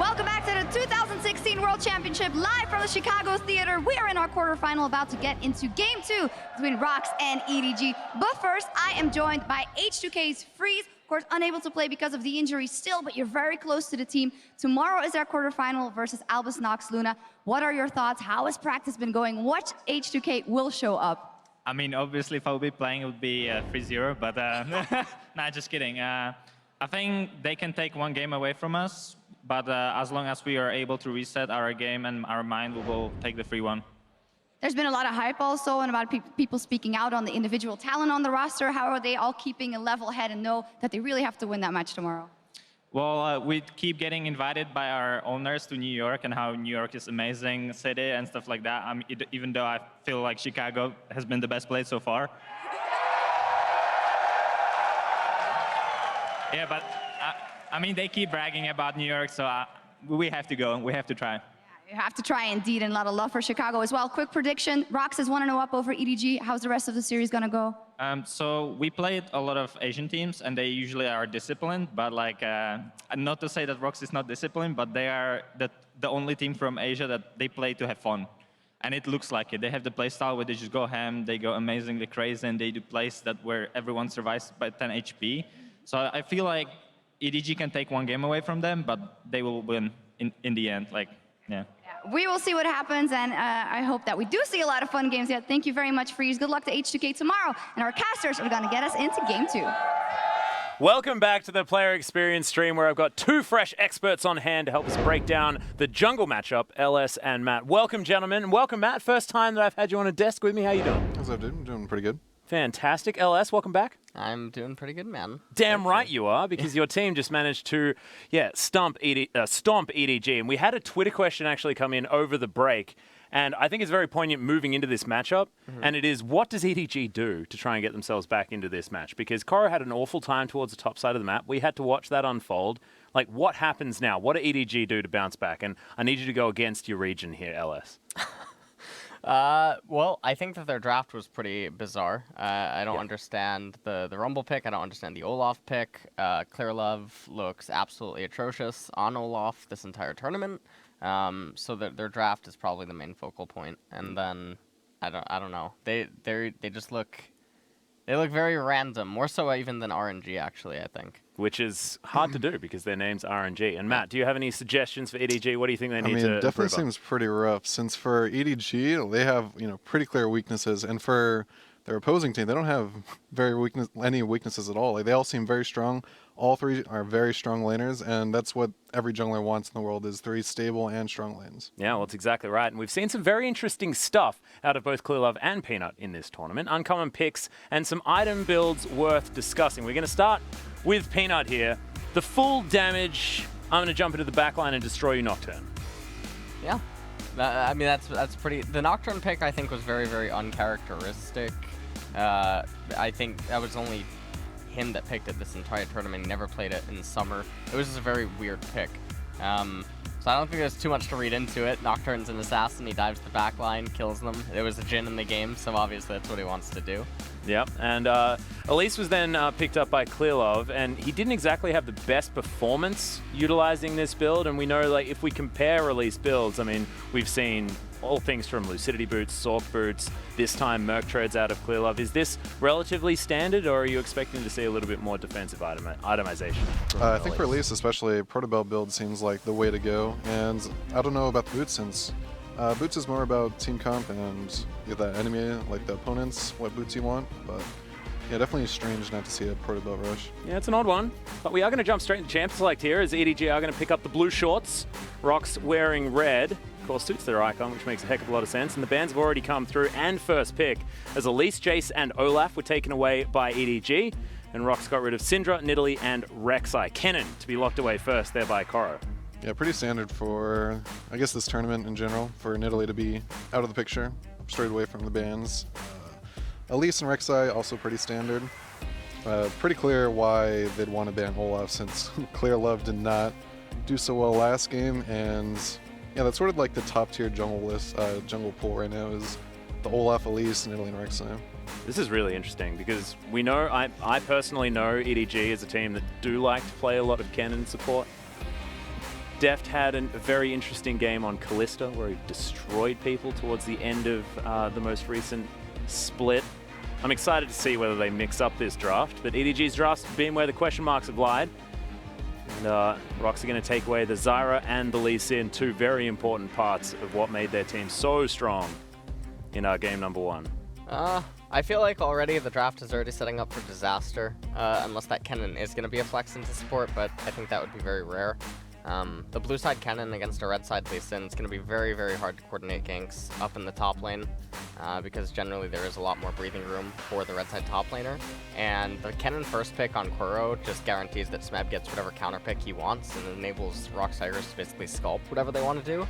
Welcome back to the 2016 World Championship, live from the Chicago Theater. We are in our quarterfinal, about to get into Game 2 between Rox and EDG. But first, I am joined by H2K's Freeze. Of course, unable to play because of the injury still, but you're very close to the team. Tomorrow is our quarterfinal versus Albus Nox Luna. What are your thoughts? How has practice been going? What H2K will show up? I mean, obviously, if I would be playing, it would be 3-0, but nah, just kidding. I think they can take one game away from us, but as long as we are able to reset our game and our mind, we will take the 3-1. There's been a lot of hype also and about people speaking out on the individual talent on the roster. How are they all keeping a level head and know that they really have to win that match tomorrow? Well, we keep getting invited by our owners to New York and how New York is an amazing city and stuff like that. Even though I feel like Chicago has been the best place so far. Yeah, but I mean, they keep bragging about New York, so we have to go and we have to try. You have to try indeed, and a lot of love for Chicago as well. Quick prediction, Rox is 1-0 up over EDG. How's the rest of the series gonna go? So we played a lot of Asian teams, and they usually are disciplined, but like, not to say that Rox is not disciplined, but they are the only team from Asia that they play to have fun. And it looks like it. They have the play style where they just go ham, they go amazingly crazy, and they do plays where everyone survives by 10 HP. So I feel like EDG can take one game away from them, but they will win in the end. Like, yeah. We will see what happens, and I hope that we do see a lot of fun games yet. Thank you very much, Freeze. Good luck to H2K tomorrow, and our casters are going to get us into Game 2. Welcome back to the Player Experience stream, where I've got two fresh experts on hand to help us break down the jungle matchup, LS and Matt. Welcome, gentlemen, and welcome, Matt. First time that I've had you on a desk with me. How you doing? How's that, dude? I'm doing pretty good. Fantastic. LS, welcome back. I'm doing pretty good, man. Damn right you are, because your team just managed to, stomp EDG. And we had a Twitter question actually come in over the break, and I think it's very poignant moving into this matchup. And it is, what does EDG do to try and get themselves back into this match? Because Koro had an awful time towards the top side of the map. We had to watch that unfold. Like, what happens now? What do EDG do to bounce back? And I need you to go against your region here, LS. Well, I think that their draft was pretty bizarre. I don't understand the Rumble pick. I don't understand the Olaf pick. Clearlove looks absolutely atrocious on Olaf this entire tournament. So their draft is probably the main focal point. And then I don't know. They just look very random, more so even than RNG actually, I think. Which is hard to do because their name's RNG. And Matt, do you have any suggestions for EDG? What do you think they need to improve on? It definitely seems pretty rough, since for EDG, they have pretty clear weaknesses, and for their opposing team, they don't have any weaknesses at all. Like, they all seem very strong. All three are very strong laners, and that's what every jungler wants in the world, is 3 stable and strong lanes. Yeah, well, that's exactly right. And we've seen some very interesting stuff out of both Clearlove and Peanut in this tournament. Uncommon picks and some item builds worth discussing. We're going to start with Peanut here. The full damage, I'm going to jump into the backline and destroy you Nocturne. Yeah. I mean, that's pretty... The Nocturne pick, I think, was very, very uncharacteristic. I think that was only him that picked it this entire tournament. He never played it in summer. It was just a very weird pick. So I don't think there's too much to read into it. Nocturne's an assassin. He dives the backline, kills them. There was a Jhin in the game, so obviously that's what he wants to do. Yep, and Elise was then picked up by Clearlove, and he didn't exactly have the best performance utilizing this build. And we know, like, if we compare release builds, I mean, we've seen all things from Lucidity boots, Sork boots, this time Merc treads out of Clearlove. Is this relatively standard, or are you expecting to see a little bit more defensive itemization? I think for Elise especially, Protobell build seems like the way to go, and I don't know about the boots, since boots is more about team comp and the enemy, like the opponents, what boots you want, but yeah, definitely strange not to see a Protobell rush. Yeah, it's an odd one, but we are going to jump straight into Champ Select here, as EDG are going to pick up the blue shorts. Rox wearing red. Of course, suits their icon, which makes a heck of a lot of sense. And the bans have already come through, and first pick, as Elise, Jace, and Olaf were taken away by EDG. And Rox got rid of Syndra, Nidalee, and Rek'Sai. Kennen to be locked away first there by Koro. Yeah, pretty standard for, I guess, this tournament in general, for Nidalee to be out of the picture, straight away from the bans. Elise and Rek'Sai, also pretty standard. Pretty clear why they'd want to ban Olaf, since Clearlove did not do so well last game, and yeah, that's sort of like the top tier jungle pool right now, is the Olaf, Elise, Nidalee, and Rek'Sai. This is really interesting because we know, I personally know EDG is a team that do like to play a lot of Kennen support. Deft had a very interesting game on Callista where he destroyed people towards the end of the most recent split. I'm excited to see whether they mix up this draft, but EDG's draft's been where the question marks have lied. And Rocks are going to take away the Zyra and the Lee Sin, two very important parts of what made their team so strong in game number 1. I feel like already the draft is already setting up for disaster, unless that Kennen is going to be a flex into support, but I think that would be very rare. The blue side Kennen against a red side Lee Sin is going to be very, very hard to coordinate ganks up in the top lane, because generally there is a lot more breathing room for the red side top laner. And the Kennen first pick on Kuro just guarantees that Smeb gets whatever counter pick he wants and enables Rox Tigers to basically sculpt whatever they want to do.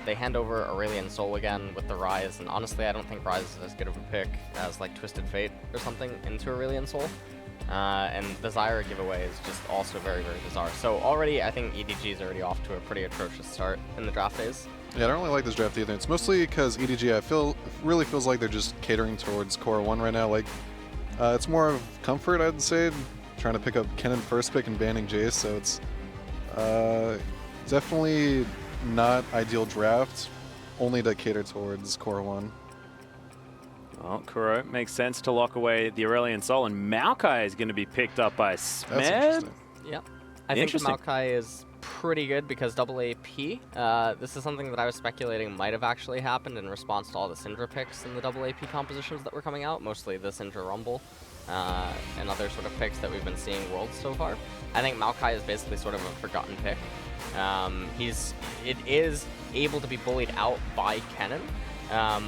They hand over Aurelion Sol again with the Rise, and honestly I don't think Rise is as good of a pick as like Twisted Fate or something into Aurelion Sol. And the Zyra giveaway is just also very, very bizarre. So already I think EDG is already off to a pretty atrocious start in the draft phase. Yeah, I don't really like this draft either. It's mostly because EDG, really feels like they're just catering towards Core 1 right now. Like, it's more of comfort, I'd say, trying to pick up Kennen first pick and banning Jace, so it's definitely not ideal draft, only to cater towards Core 1. Well, Kuro makes sense to lock away the Aurelion Sol, and Maokai is going to be picked up by Smeb. That's interesting. Yeah. I think Maokai is pretty good because double AP. This is something that I was speculating might have actually happened in response to all the Syndra picks in the double AP compositions that were coming out, mostly the Syndra Rumble and other sort of picks that we've been seeing Worlds so far. I think Maokai is basically sort of a forgotten pick. It is able to be bullied out by Kennen,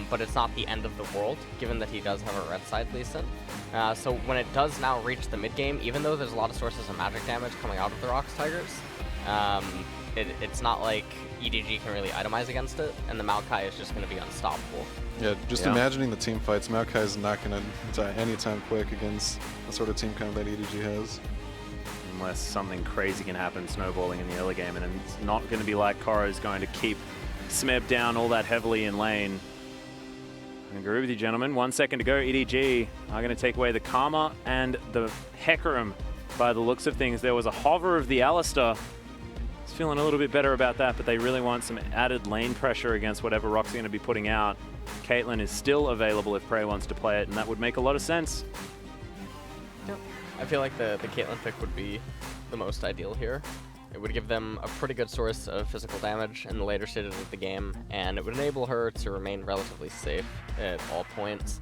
but it's not the end of the world, given that he does have a red side Lee Sin. So when it does now reach the mid game, even though there's a lot of sources of magic damage coming out of the Rox Tigers, it's not like EDG can really itemize against it, and the Maokai is just going to be unstoppable. Yeah, just imagining the team fights, Maokai is not going to die anytime quick against the sort of team comp that EDG has. Unless something crazy can happen snowballing in the early game, and it's not going to be like Koro's going to keep Smeb down all that heavily in lane. I agree with you, gentlemen. 1 second to go. EDG are going to take away the Karma and the Hecarim by the looks of things. There was a hover of the Alistar. He's feeling a little bit better about that, but they really want some added lane pressure against whatever Rock's going to be putting out. Caitlyn is still available if Prey wants to play it, and that would make a lot of sense. Yep. I feel like the Caitlyn pick would be the most ideal here. It would give them a pretty good source of physical damage in the later stages of the game, and it would enable her to remain relatively safe at all points.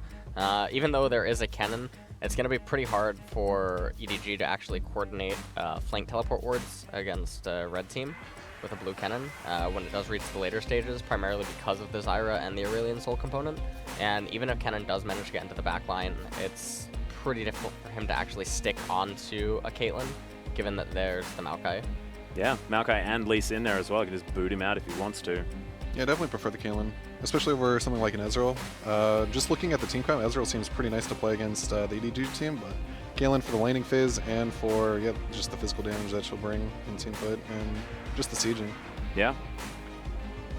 Even though there is a Kennen, it's going to be pretty hard for EDG to actually coordinate flank teleport wards against red team with a blue Kennen when it does reach the later stages, primarily because of the Zyra and the Aurelion Sol component. And even if Kennen does manage to get into the back line, it's pretty difficult for him to actually stick onto a Caitlyn, given that there's the Maokai. Yeah, Maokai and Lee Sin there as well. He can just boot him out if he wants to. Yeah, I definitely prefer the Caitlyn, especially over something like an Ezreal. Just looking at the team comp, Ezreal seems pretty nice to play against the EDG team, but Caitlyn for the laning phase and for just the physical damage that she'll bring in team fight and just the sieging. Yeah,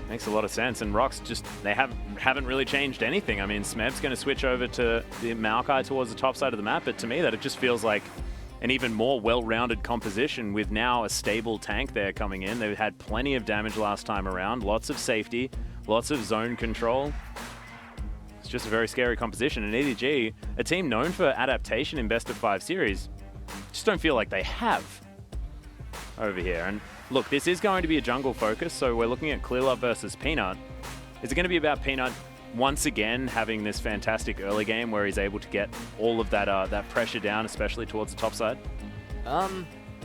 makes a lot of sense. And Rox they haven't really changed anything. I mean, Smeb's going to switch over to the Maokai towards the top side of the map, but to me that it just feels like an even more well-rounded composition with now a stable tank there coming in. They've had plenty of damage last time around, lots of safety, lots of zone control. It's just a very scary composition. And EDG, a team known for adaptation in best of 5 series, just don't feel like they have over here. And look, this is going to be a jungle focus, so we're looking at Clearlove versus Peanut. Is it going to be about Peanut once again having this fantastic early game where he's able to get all of that that pressure down, especially towards the top side?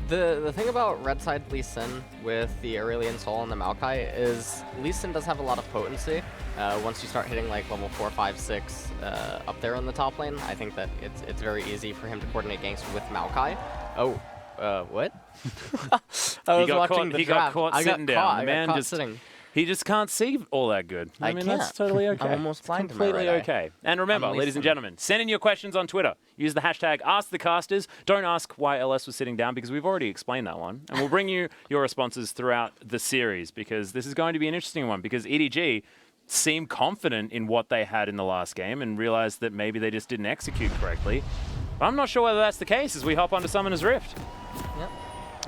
The thing about red side Lee Sin with the Aurelion Sol and the Maokai is Lee Sin does have a lot of potency. Once you start hitting like level 4, 5, 6 up there in the top lane, I think that it's very easy for him to coordinate ganks with Maokai. Oh, what? He got caught sitting down. The man just sitting. He just can't see all that good. I mean, that's totally okay. I'm almost blind to my completely right okay. And remember, ladies and gentlemen, send in your questions on Twitter. Use the hashtag AskTheCasters. Don't ask why LS was sitting down, because we've already explained that one. And we'll bring you your responses throughout the series, because this is going to be an interesting one, because EDG seemed confident in what they had in the last game and realized that maybe they just didn't execute correctly. But I'm not sure whether that's the case as we hop onto Summoner's Rift. Yep.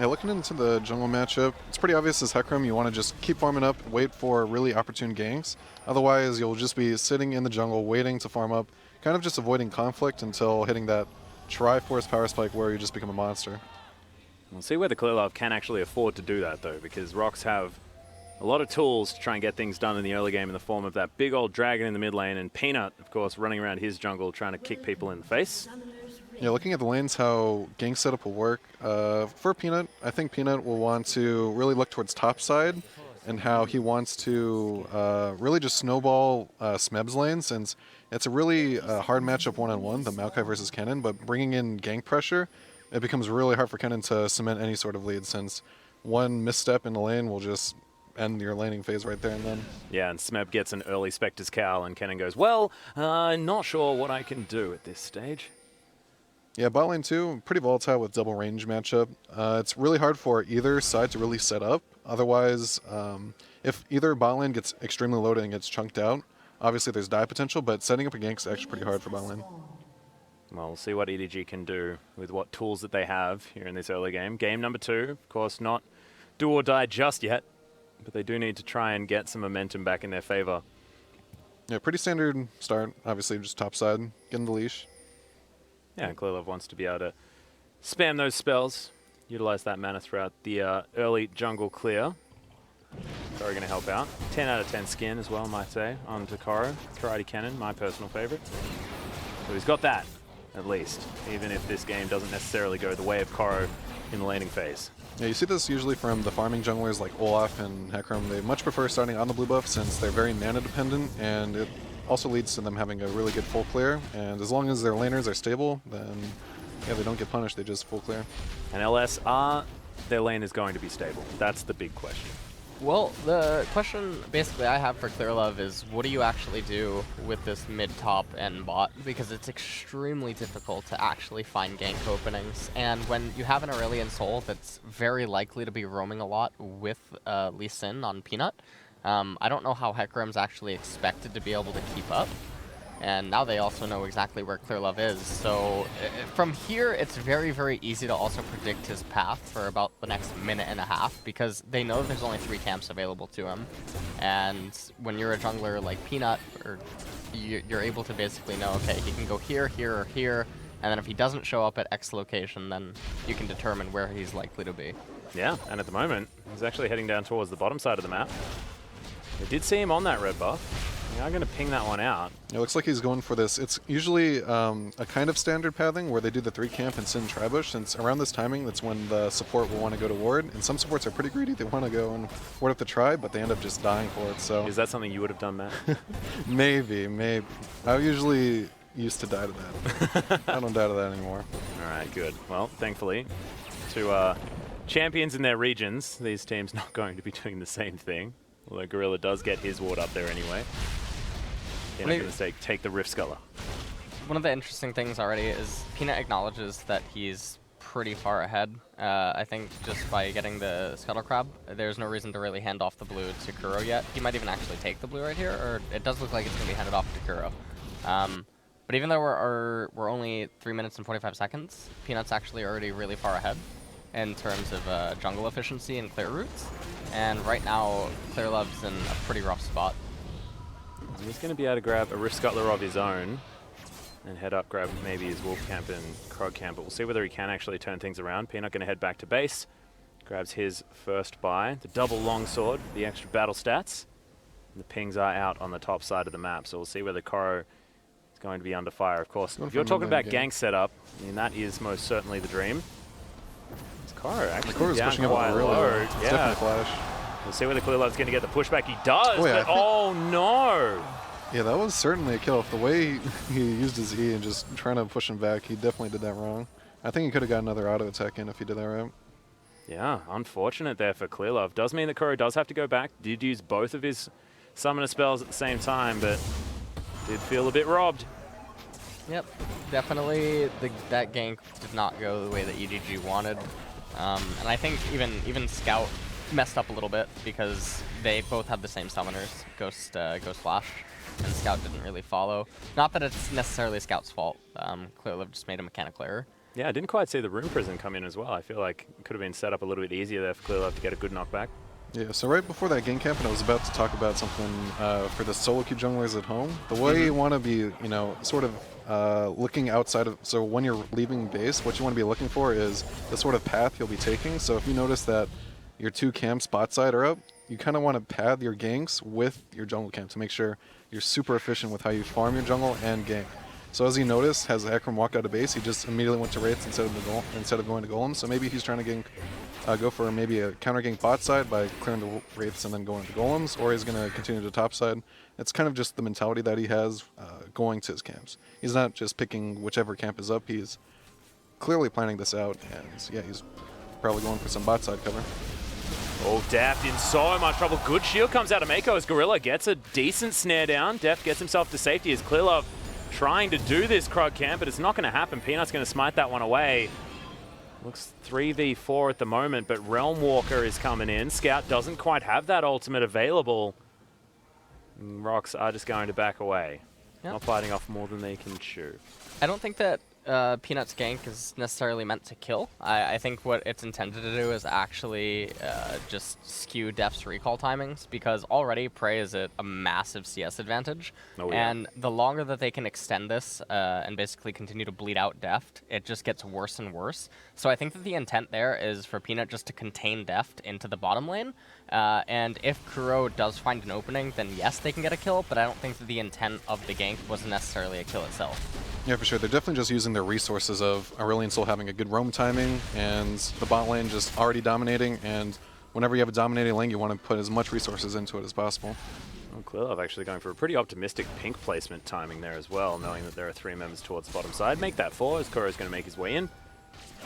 Yeah, looking into the jungle matchup, it's pretty obvious as Hecarim, you want to just keep farming up, wait for really opportune ganks. Otherwise, you'll just be sitting in the jungle waiting to farm up, kind of just avoiding conflict until hitting that Triforce power spike where you just become a monster. We'll see whether Clearlove can actually afford to do that, though, because Rocks have a lot of tools to try and get things done in the early game in the form of that big old dragon in the mid lane, and Peanut, of course, running around his jungle trying to kick people in the face. Yeah, looking at the lanes, how gank setup will work. For Peanut, I think Peanut will want to really look towards top side and how he wants to really just snowball Smeb's lane, since it's a really hard matchup one-on-one, the Maokai versus Kennen, but bringing in gank pressure, it becomes really hard for Kennen to cement any sort of lead, since one misstep in the lane will just end your laning phase right there and then. Yeah, and Smeb gets an early Spectre's Cowl, and Kennen goes, well, not sure what I can do at this stage. Yeah, bot lane too, pretty volatile with double range matchup. It's really hard for either side to really set up. Otherwise, if either bot lane gets extremely loaded and gets chunked out, obviously there's die potential, but setting up a gank is actually pretty hard for bot lane. Well, we'll see what EDG can do with what tools that they have here in this early game. Game number 2, of course, not do or die just yet, but they do need to try and get some momentum back in their favor. Yeah, pretty standard start. Obviously, just top side, getting the leash. Yeah, and Clearlove wants to be able to spam those spells, utilize that mana throughout the early jungle clear. Koro going to help out. 10 out of 10 skin as well, might say, on Koro. Karate Cannon, my personal favorite. So he's got that, at least, even if this game doesn't necessarily go the way of Koro in the laning phase. Yeah, you see this usually from the farming junglers like Olaf and Hecarim. They much prefer starting on the blue buff since they're very mana dependent, and it also leads to them having a really good full clear. And as long as their laners are stable, then yeah, they don't get punished, they just full clear. And LS, their lane is going to be stable? That's the big question. Well, the question basically I have for Clearlove is, what do you actually do with this mid-top and bot? Because it's extremely difficult to actually find gank openings. And when you have an Aurelion Soul that's very likely to be roaming a lot with Lee Sin on Peanut, I don't know how Hecarim's actually expected to be able to keep up. And now they also know exactly where Clearlove is. So from here, it's very, very easy to also predict his path for about the next minute and a half, because they know there's only 3 camps available to him. And when you're a jungler like Peanut, you're able to basically know, okay, he can go here, here, or here. And then if he doesn't show up at X location, then you can determine where he's likely to be. Yeah, and at the moment, he's actually heading down towards the bottom side of the map. We did see him on that red buff. We are going to ping that one out. It looks like he's going for this. It's usually a kind of standard pathing where they do the 3 camp and Sin Tribush, since around this timing, that's when the support will want to go to ward. And some supports are pretty greedy. They want to go and ward up the tribe, but they end up just dying for it. So Is that something you would have done, Matt? maybe. I usually used to die to that. I don't die to that anymore. All right, good. Well, thankfully, to champions in their regions, these teams not going to be doing the same thing. Although Gorilla does get his ward up there anyway. You're not going to say, take the Rift Sculler. One of the interesting things already is Peanut acknowledges that he's pretty far ahead. I think just by getting the Scuttle Crab, there's no reason to really hand off the blue to Kuro yet. He might even actually take the blue right here, or it does look like it's going to be handed off to Kuro. But even though we're only 3 minutes and 45 seconds, Peanut's actually already really far ahead in terms of jungle efficiency and clear routes. And right now, Clearlove's in a pretty rough spot. He's going to be able to grab a Rift Scuttler of his own and head up, grab maybe his Wolf Camp and Krog Camp, but we'll see whether he can actually turn things around. Peanut going to head back to base, grabs his first buy, the double longsword, the extra battle stats. And the pings are out on the top side of the map, so we'll see whether Koro is going to be under fire. Of course, if you're talking about gank setup, I mean, that is most certainly the dream. It's Koro actually down quite low. It's definitely a flash. We'll see whether Clearlove's going to get the pushback. He does, Oh, yeah, but oh no! Yeah, that was certainly a kill. The way he used his E and just trying to push him back, he definitely did that wrong. I think he could have got another auto attack in if he did that right. Yeah, unfortunate there for Clearlove. Does mean that Koro does have to go back. Did use both of his summoner spells at the same time, but did feel a bit robbed. Yep, definitely that gank did not go the way that EDG wanted. And I think even Scout messed up a little bit because they both had the same summoners, Ghost Flash, and Scout didn't really follow. Not that it's necessarily Scout's fault. Clearlove just made a mechanical error. Yeah, I didn't quite see the Rune Prison come in as well. I feel like it could have been set up a little bit easier there for Clearlove to get a good knockback. Yeah, so right before that game camp, and I was about to talk about something for the solo queue junglers at home. The way you want to be, you know, sort of looking outside of, so when you're leaving base, what you want to be looking for is the sort of path you'll be taking. So if you notice that your 2 camps bot side are up, you kind of want to pad your ganks with your jungle camp to make sure you're super efficient with how you farm your jungle and gank. So as you notice, as Ekram walked out of base, he just immediately went to Wraiths instead of going to Golem. So maybe he's trying to gank, go for maybe a counter gank bot side by clearing the Wraiths and then going to Golems, or he's going to continue to top side. It's kind of just the mentality that he has going to his camps. He's not just picking whichever camp is up. He's clearly planning this out, and yeah, he's probably going for some bot side cover. Oh, Deft in so much trouble. Good shield comes out of Mako as Gorilla gets a decent snare down. Deft gets himself to safety as Clearlove trying to do this Krug camp, but it's not going to happen. Peanut's going to smite that one away. Looks 3v4 at the moment, but Realm Walker is coming in. Scout doesn't quite have that ultimate available. And Rocks are just going to back away. Yep. Not fighting off more than they can chew. I don't think that Peanut's gank is necessarily meant to kill. I think what it's intended to do is actually just skew Deft's recall timings, because already Prey is at a massive CS advantage. Oh, yeah. And the longer that they can extend this and basically continue to bleed out Deft, it just gets worse and worse. So I think that the intent there is for Peanut just to contain Deft into the bottom lane. And if Kuro does find an opening, then yes, they can get a kill, but I don't think that the intent of the gank wasn't necessarily a kill itself. Yeah, for sure. They're definitely just using their resources of Aurelion Sol having a good roam timing and the bot lane just already dominating, and whenever you have a dominating lane, you want to put as much resources into it as possible. Well, Clearlove actually going for a pretty optimistic pink placement timing there as well, knowing that there are 3 members towards the bottom side. Make that 4 as Kuro's going to make his way in.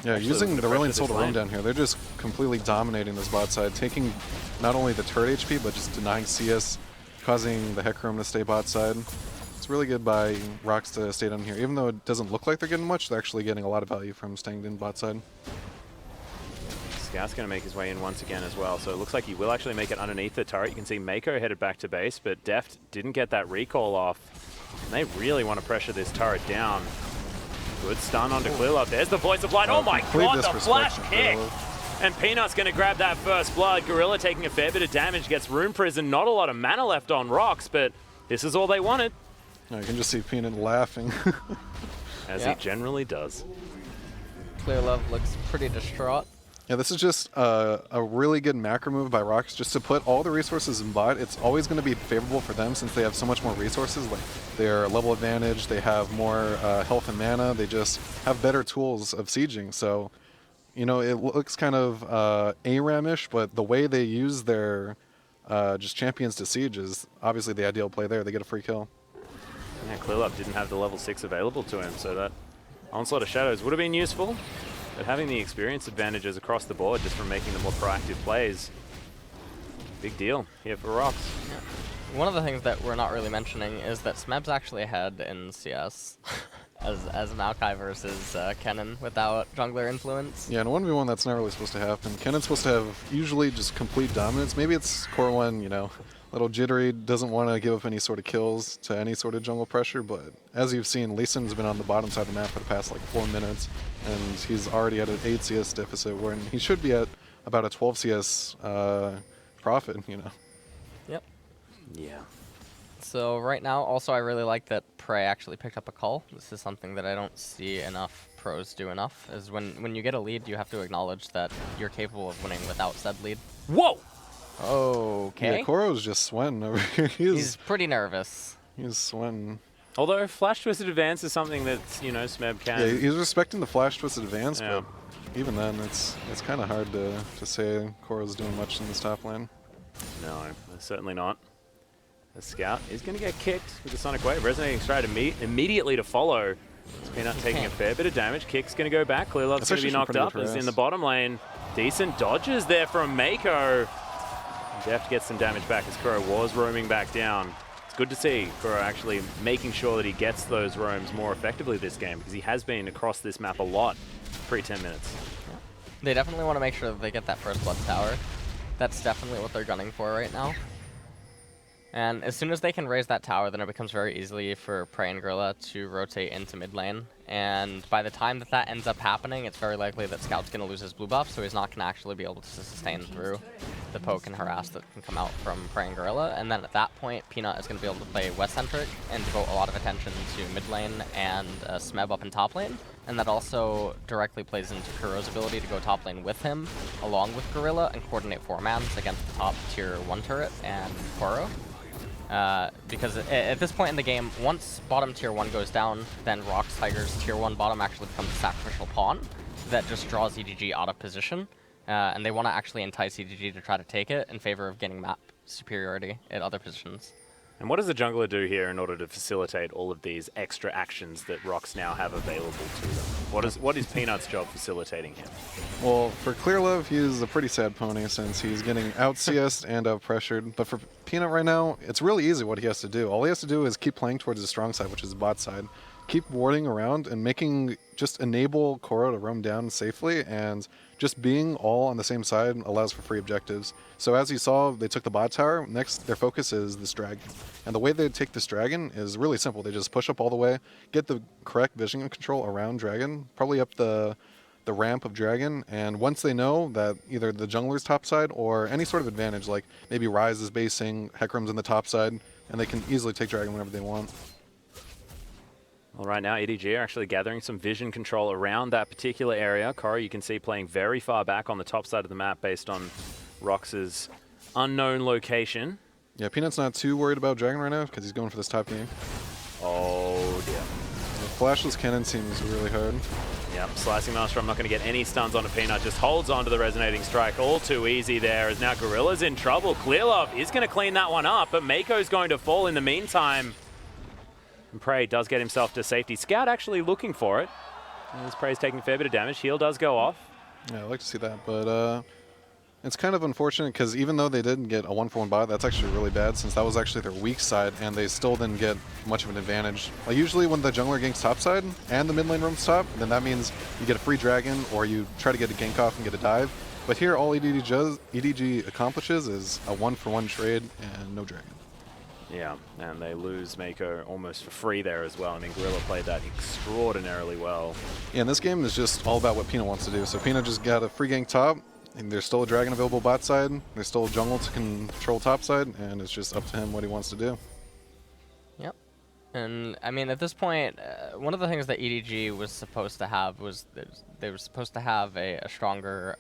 Yeah, Actually, using the Aurelion Sol to roam lane. down here, they're just completely dominating this bot side, taking not only the turret HP, but just denying CS, causing the Hecarim to stay bot side. It's really good by Rocks to stay down here. Even though it doesn't look like they're getting much, they're actually getting a lot of value from staying in bot side. Scout's going to make his way in once again as well, so it looks like he will actually make it underneath the turret. You can see Mako headed back to base, but Deft didn't get that recall off. And they really want to pressure this turret down. Good stun onto Clearlove. There's the Voice of Light. Oh my god, the flash kick! And Peanut's going to grab that first blood. Gorilla taking a fair bit of damage, gets Rune Prison. Not a lot of mana left on Rocks, but this is all they wanted. You can just see Peanut laughing. As he generally does. Clearlove looks pretty distraught. Yeah, this is just a really good macro move by Rocks, just to put all the resources in bot. It's always going to be favorable for them since they have so much more resources. Like their level advantage, they have more health and mana. They just have better tools of sieging. So, you know, it looks kind of ARAM-ish, but the way they use their just champions to siege is obviously the ideal play there. They get a free kill. Yeah, Clearlove didn't have the level 6 available to him, so that Onslaught of Shadows would have been useful. But having the experience advantages across the board just from making the more proactive plays, big deal here for Rocks. One of the things that we're not really mentioning is that Smeb's actually ahead in CS as Maokai versus Kennen without jungler influence. Yeah, in 1v1 that's not really supposed to happen. Kennen's supposed to have usually just complete dominance. Maybe it's Core 1, you know, a little jittery, doesn't want to give up any sort of kills to any sort of jungle pressure, but as you've seen, Lee Sin's been on the bottom side of the map for the past like 4 minutes, and he's already at an 8 CS deficit, where he should be at about a 12 CS profit, you know. Yep. Yeah. So right now, also I really like that Prey actually picked up a call. This is something that I don't see enough pros do enough, is when you get a lead, you have to acknowledge that you're capable of winning without said lead. Whoa! Okay. Yeah, Koro's just sweating over here. He's pretty nervous. He's sweating. Although Flash Twisted Advance is something that, you know, Smeb can. Yeah, he's respecting the Flash Twisted Advance, Yeah. but even then, it's kind of hard to say Koro's doing much in this top lane. No, certainly not. The Scout is going to get kicked with the Sonic Wave. Resonating Stride immediately to follow. Peanut taking a fair bit of damage. Kick's going to go back. Clearlove's going to be knocked up. He's in the bottom lane. Decent dodges there from Mako. Deft gets some damage back as Kuro was roaming back down. It's good to see Kuro actually making sure that he gets those roams more effectively this game, because he has been across this map a lot pre-10 minutes. They definitely want to make sure that they get that first blood tower. That's definitely what they're gunning for right now. And as soon as they can raise that tower, then it becomes very easy for Prey and Gorilla to rotate into mid lane And by the time that ends up happening, it's very likely that Scout's going to lose his blue buff, so he's not going to actually be able to sustain through the poke and harass that can come out from Praying Gorilla. And then at that point, Peanut is going to be able to play West-centric and devote a lot of attention to mid lane and Smeb up in top lane. And that also directly plays into Kuro's ability to go top lane with him, along with Gorilla, and coordinate 4-mans against the top tier 1 turret and Koro. Because at this point in the game, once bottom tier 1 goes down, then Rox Tiger's tier 1 bottom actually becomes a sacrificial pawn that just draws EDG out of position. And they want to actually entice EDG to try to take it in favor of getting map superiority at other positions. And what does the jungler do here in order to facilitate all of these extra actions that Rox now have available to them? What is Peanut's job facilitating him? Well, for Clearlove, he's a pretty sad pony since he's getting out CS'd and out pressured. But for Peanut right now, it's really easy what he has to do. All he has to do is keep playing towards his strong side, which is the bot side. Keep warding around and just enable Koro to roam down safely, and just being all on the same side allows for free objectives. So as you saw, they took the bot tower. Next, their focus is this dragon. And the way they take this dragon is really simple. They just push up all the way, get the correct vision control around dragon, probably up the ramp of dragon, and once they know that either the jungler's top side or any sort of advantage, like maybe Ryze is basing, Hecarim's in the top side, and they can easily take dragon whenever they want. Well, right now, EDG are actually gathering some vision control around that particular area. Koro, you can see playing very far back on the top side of the map based on Rox's unknown location. Yeah, Peanut's not too worried about dragon right now because he's going for this top game. Oh, dear. The flashless cannon seems really hard. Yep, Slicing Master, I'm not going to get any stuns onto Peanut, just holds on to the Resonating Strike. All too easy there, as now Gorilla's in trouble. Clearlove is going to clean that one up, but Mako's going to fall in the meantime. And Prey does get himself to safety. Scout actually looking for it. As Prey's taking a fair bit of damage, heal does go off. Yeah, I'd like to see that, but it's kind of unfortunate because even though they didn't get a 1-for-1 buy, that's actually really bad since that was actually their weak side and they still didn't get much of an advantage. Like usually when the jungler ganks top side and the mid lane roams top, then that means you get a free dragon or you try to get a gank off and get a dive. But here all EDG accomplishes is a 1-for-1 trade and no dragon. Yeah, and they lose Mako almost for free there as well. I mean, Gorilla played that extraordinarily well. Yeah, and this game is just all about what Peanut wants to do. So Peanut just got a free gank top, and there's still a dragon available bot side, there's still a jungle to control top side, and it's just up to him what he wants to do. Yep. And, I mean, at this point, one of the things that EDG was supposed to have was they were supposed to have a stronger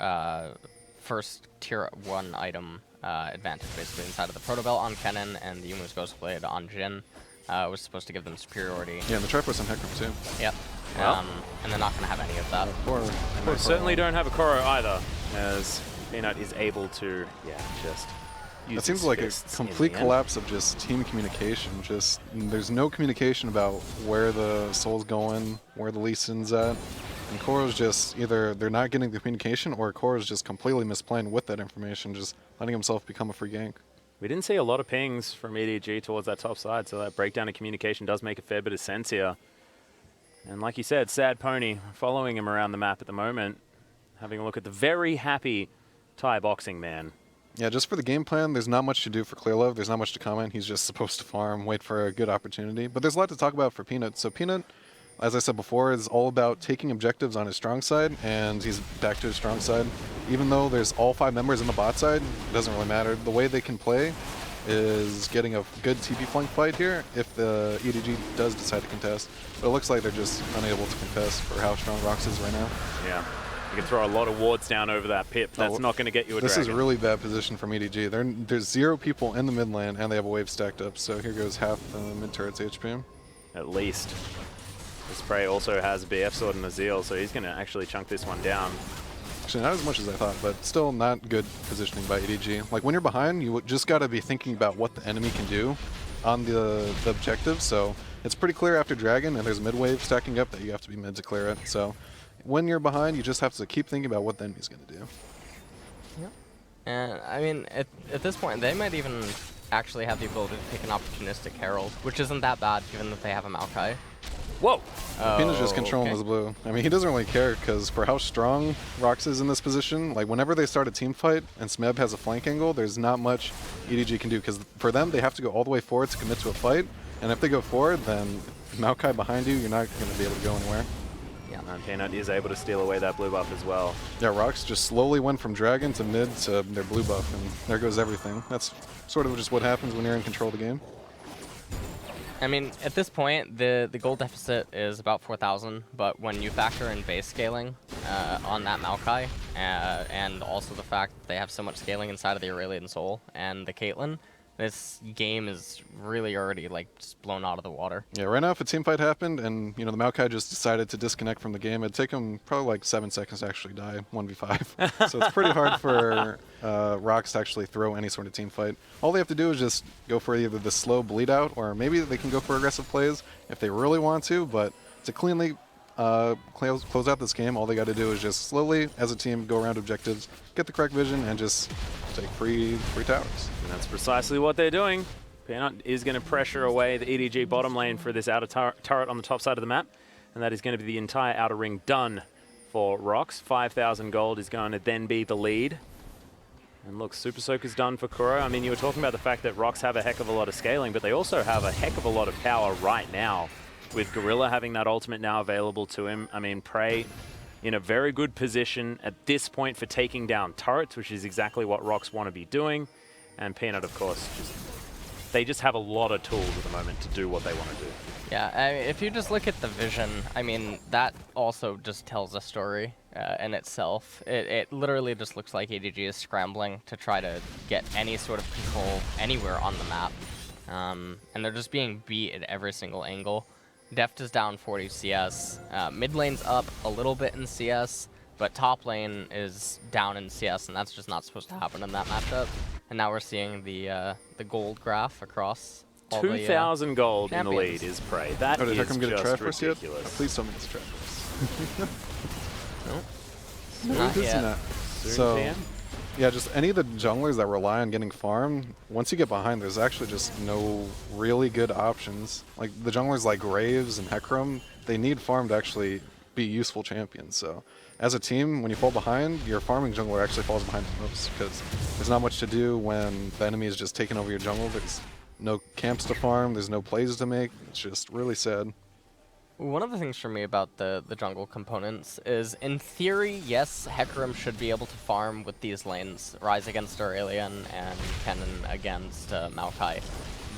first tier 1 item advantage, basically, inside of the Proto Belt on Kennen and the Yumu's Ghostblade on Jhin. Was supposed to give them superiority. Yeah, and the Triforce on Hecarim too. Yep. Well. And they're not going to have any of that. They certainly don't have a Koro either, as Peanut is able to, just use That seems his like a fists complete in the end. collapse of just team communication. Just there's no communication about where the Soul's going, where the Lee Sin's at. And Koro's just either they're not getting the communication or Koro's just completely misplaying with that information, just letting himself become a free gank. We didn't see a lot of pings from EDG towards that top side, so that breakdown in communication does make a fair bit of sense here. And like you said, Sad Pony following him around the map at the moment, having a look at the very happy Thai boxing man. Yeah, just for the game plan, there's not much to do for Clearlove. There's not much to comment. He's just supposed to farm, wait for a good opportunity. But there's a lot to talk about for Peanut. So Peanut, as I said before, is all about taking objectives on his strong side, and he's back to his strong side. Even though there's all 5 members in the bot side, it doesn't really matter. The way they can play is getting a good TP flank fight here if the EDG does decide to contest. But it looks like they're just unable to contest for how strong Rox is right now. Yeah, you can throw a lot of wards down over that pip. That's not going to get you a This dragon. is a really bad position from EDG. There's 0 people in the mid lane, and they have a wave stacked up. So here goes half the mid turret's HP. At least. This Prey also has a BF sword and a Zeal, so he's going to actually chunk this one down. Actually, not as much as I thought, but still not good positioning by EDG. Like when you're behind, you just got to be thinking about what the enemy can do on the objective. So it's pretty clear after Dragon, and there's mid wave stacking up that you have to be mid to clear it. So when you're behind, you just have to keep thinking about what the enemy's going to do. Yep. And I mean, at this point, they might even actually have the ability to pick an opportunistic Herald, which isn't that bad given that they have a Maokai. Whoa! Peanut's just controlling his blue. I mean, he doesn't really care because for how strong Rox is in this position, like whenever they start a team fight and Smeb has a flank angle, there's not much EDG can do because for them, they have to go all the way forward to commit to a fight. And if they go forward, then Maokai behind you, you're not going to be able to go anywhere. Yeah, and Peanut is able to steal away that blue buff as well. Yeah, Rocks just slowly went from Dragon to mid to their blue buff, and there goes everything. That's sort of just what happens when you're in control of the game. I mean, at this point, the gold deficit is about 4,000, but when you factor in base scaling on that Maokai, and also the fact that they have so much scaling inside of the Aurelian Soul and the Caitlyn, this game is really already like just blown out of the water. Yeah, right now if a team fight happened and the Maokai just decided to disconnect from the game, it'd take them probably like 7 seconds to actually die 1v5. So it's pretty hard for Rocks to actually throw any sort of team fight. All they have to do is just go for either the slow bleed out, or maybe they can go for aggressive plays if they really want to, but to cleanly close out this game, all they got to do is just slowly, as a team, go around objectives, get the correct vision, and just take free towers. And that's precisely what they're doing. Peanut is going to pressure away the EDG bottom lane for this outer turret on the top side of the map, and that is going to be the entire outer ring done for Rocks. 5,000 gold is going to then be the lead. And look, Super Soak is done for Kuro. I mean, you were talking about the fact that Rocks have a heck of a lot of scaling, but they also have a heck of a lot of power right now. With Gorilla having that ultimate now available to him, I mean, Prey in a very good position at this point for taking down turrets, which is exactly what Rocks want to be doing. And Peanut, of course, they just have a lot of tools at the moment to do what they want to do. Yeah, I mean, if you just look at the vision, I mean, that also just tells a story in itself. It literally just looks like ADG is scrambling to try to get any sort of control anywhere on the map. And they're just being beat at every single angle. Deft is down 40 CS. Mid lane's up a little bit in CS, but top lane is down in CS, and that's just not supposed to happen in that matchup. And now we're seeing the gold graph across all 2,000 gold in the champions. lead is Prey. That is Come get a just Triforce yet? ridiculous. Please tell me it's Triforce. Not It is yet. not. Soon, So, TM? yeah, just any of the junglers that rely on getting farmed, once you get behind, there's actually just no really good options. Like the junglers like Graves and Hecarim, they need farm to actually be useful champions. So as a team, when you fall behind, your farming jungler actually falls behind the most, because there's not much to do when the enemy is just taking over your jungle. There's no camps to farm, there's no plays to make. It's just really sad. One of the things for me about the jungle components is, in theory, yes, Hecarim should be able to farm with these lanes, Rise against Aurelian and Kennen against Maokai.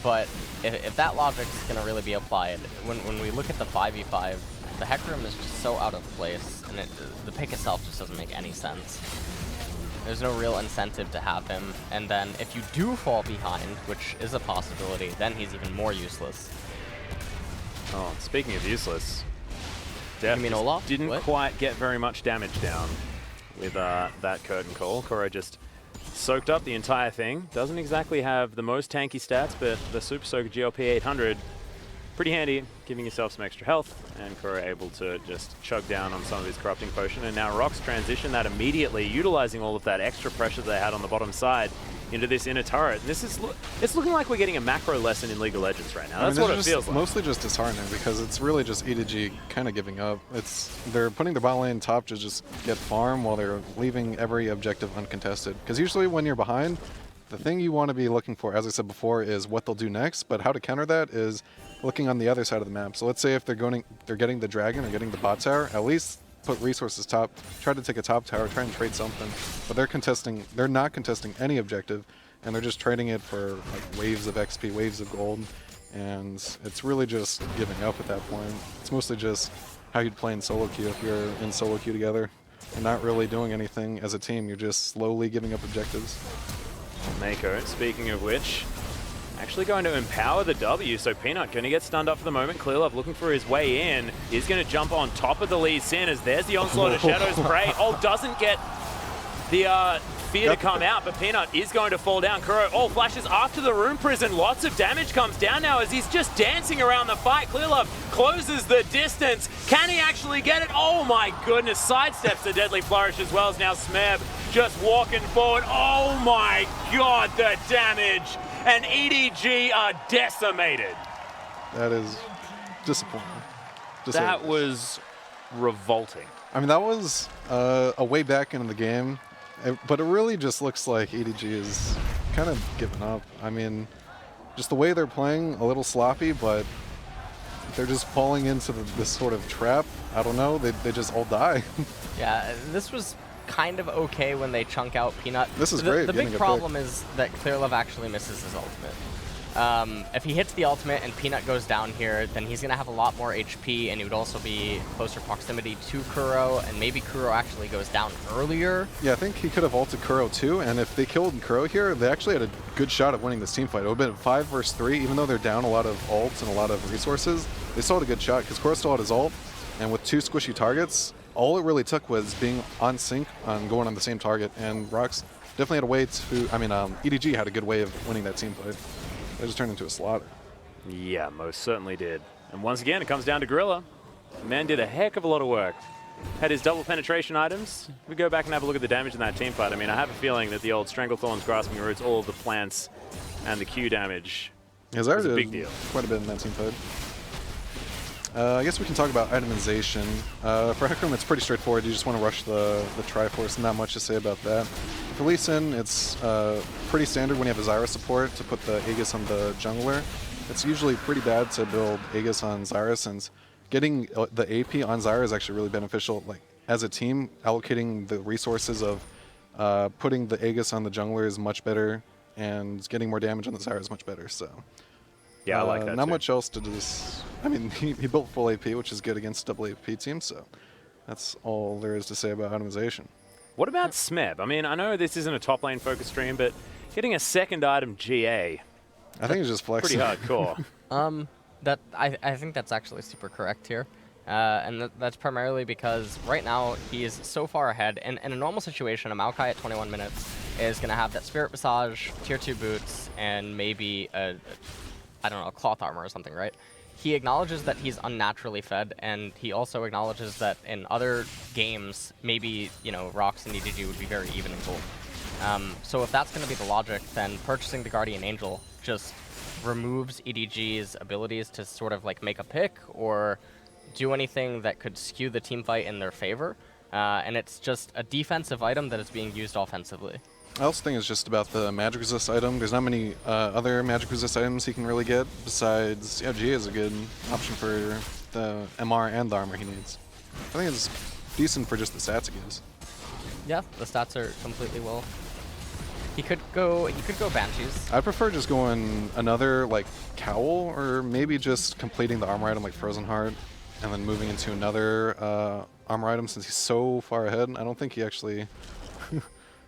But if that logic is going to really be applied, when we look at the 5v5, the Hecarim is just so out of place, and the pick itself just doesn't make any sense. There's no real incentive to have him, and then if you do fall behind, which is a possibility, then he's even more useless. Oh, speaking of useless, Def You mean Olaf? didn't What? quite get very much damage down with that curtain call. Kuro just soaked up the entire thing. Doesn't exactly have the most tanky stats, but the Super Soaker GLP 800, pretty handy, giving yourself some extra health, and Kuro able to just chug down on some of his corrupting potion. And now Rocks transition that immediately, utilizing all of that extra pressure they had on the bottom side into this inner turret. And this is it's looking like we're getting a macro lesson in League of Legends right now. That's what it feels like. Mostly just disheartening, because it's really just EDG kind of giving up. They're putting their bot lane top to just get farm while they're leaving every objective uncontested. Because usually when you're behind, the thing you want to be looking for, as I said before, is what they'll do next. But how to counter that is looking on the other side of the map. So let's say if they're getting the dragon or getting the bot tower, at least put resources top, try to take a top tower, try and trade something. But they're not contesting any objective, and they're just trading it for like waves of XP, waves of gold, and it's really just giving up at that point. It's mostly just how you'd play in solo queue if you're in solo queue together. You're not really doing anything as a team, you're just slowly giving up objectives. Mako, speaking of which, actually going to empower the W, so Peanut going to get stunned up for the moment. Clearlove looking for his way in. Is going to jump on top of the Lee Sin as there's the onslaught of Shadows Prey. Oh, doesn't get the fear to come out, but Peanut is going to fall down. Kuro, flashes after the Rune Prison. Lots of damage comes down now as he's just dancing around the fight. Clearlove closes the distance. Can he actually get it? Oh my goodness, sidesteps the Deadly Flourish as well as now Smeb just walking forward. Oh my god, the damage! And EDG are decimated. That is disappointing. That was revolting. I mean, that was a way back into the game, but it really just looks like EDG is kind of giving up. I mean, just the way they're playing, a little sloppy, but they're just falling into this sort of trap. I don't know. They just all die. Yeah, this was kind of okay when they chunk out Peanut. This is great. The getting big a problem is that Clearlove actually misses his ultimate. If he hits the ultimate and Peanut goes down here, then he's going to have a lot more HP, and he would also be closer proximity to Kuro, and maybe Kuro actually goes down earlier. Yeah, I think he could have ulted Kuro too, and if they killed Kuro here, they actually had a good shot at winning this team fight. It would have been 5 versus 3, even though they're down a lot of ults and a lot of resources. They still had a good shot because Kuro still had his ult, and with 2 squishy targets, all it really took was being on sync on going on the same target, and Rox definitely had a way to, EDG had a good way of winning that team fight. They just turned into a slaughter. Yeah, most certainly did. And once again, it comes down to Gorilla. The man did a heck of a lot of work. Had his double penetration items. We go back and have a look at the damage in that team fight. I mean, I have a feeling that the old Stranglethorns, Grasping Roots, all of the plants, and the Q damage is a big deal. Quite a bit in that team fight. I guess we can talk about itemization. For Hecarim, it's pretty straightforward. You just want to rush the Triforce. Not much to say about that. For Lee Sin, it's pretty standard when you have a Zyra support to put the Aegis on the jungler. It's usually pretty bad to build Aegis on Zyra, since getting the AP on Zyra is actually really beneficial. Like, as a team, allocating the resources of putting the Aegis on the jungler is much better, and getting more damage on the Zyra is much better. So. Yeah, I like that Not too. much else to do this. I mean, he built full AP, which is good against double AP teams, so that's all there is to say about itemization. What about Smeb? I mean, I know this isn't a top lane focus stream, but getting a second item GA, I think it's just flexing. pretty hardcore. I think that's actually super correct here. And that's primarily because right now he is so far ahead. And in a normal situation, a Maokai at 21 minutes is going to have that Spirit Visage, Tier 2 boots, and maybe I don't know, a cloth armor or something, right? He acknowledges that he's unnaturally fed, and he also acknowledges that in other games, maybe, you know, Rox and EDG would be very even in gold. So if that's going to be the logic, then purchasing the Guardian Angel just removes EDG's abilities to sort of like make a pick or do anything that could skew the team fight in their favor. And it's just a defensive item that is being used offensively. I also think it's just about the magic resist item. There's not many other magic resist items he can really get besides, yeah, GA is a good option for the MR and the armor he needs. I think it's decent for just the stats it gives. Yeah, the stats are completely well. He could go Banshees. I prefer just going another like Cowl, or maybe just completing the armor item like Frozen Heart and then moving into another armor item, since he's so far ahead. I don't think he actually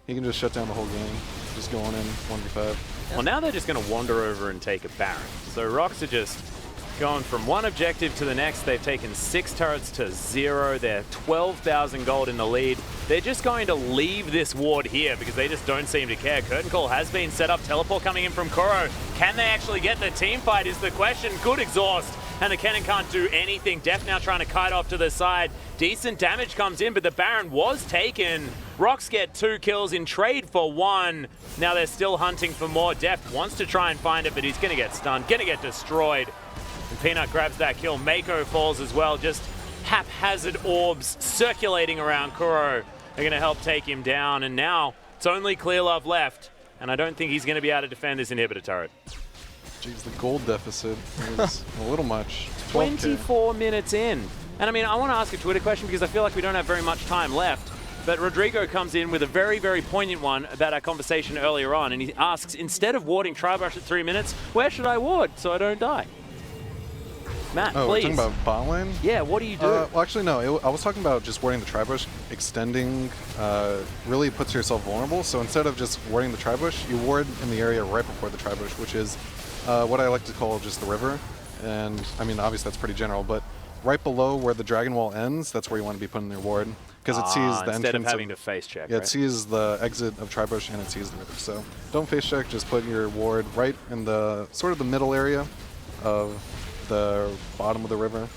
he can just shut down the whole game, just going in 1v5. Yeah. Well, now they're just going to wander over and take a Baron. So Rox are just going from one objective to the next. They've taken 6 turrets to 0. They're 12,000 gold in the lead. They're just going to leave this ward here because they just don't seem to care. Curtain Call has been set up. Teleport coming in from Kuro. Can they actually get the team fight is the question. Good exhaust. And the cannon can't do anything. Deft now trying to kite off to the side. Decent damage comes in, but the Baron was taken. Rox get 2 kills in trade for 1. Now they're still hunting for more. Deft wants to try and find it, but he's going to get stunned, going to get destroyed. And Peanut grabs that kill. Mako falls as well. Just haphazard orbs circulating around Kuro are going to help take him down. And now it's only Clearlove left, and I don't think he's going to be able to defend this inhibitor turret. Jeez, the gold deficit is a little much. 12K. 24 minutes in. And I mean, I want to ask a Twitter question because I feel like we don't have very much time left. But Rodrigo comes in with a very, very poignant one about our conversation earlier on. And he asks, instead of warding Tribush at 3 minutes, where should I ward so I don't die? Matt, Oh, please. we're talking about bot lane? Yeah, what do you do? Well, actually, no. I was talking about just warding the Tribush. Extending really puts yourself vulnerable. So instead of just warding the Tribush, you ward in the area right before the Tribush, which is what I like to call just the river. And, I mean, obviously that's pretty general, but right below where the Dragon Wall ends, that's where you want to be putting your ward. Because it sees the instead entrance of having to face check, Yeah, right? it sees the exit of Tribush and it sees the river. So don't face check, just put your ward right in the sort of the middle area of the bottom of the river.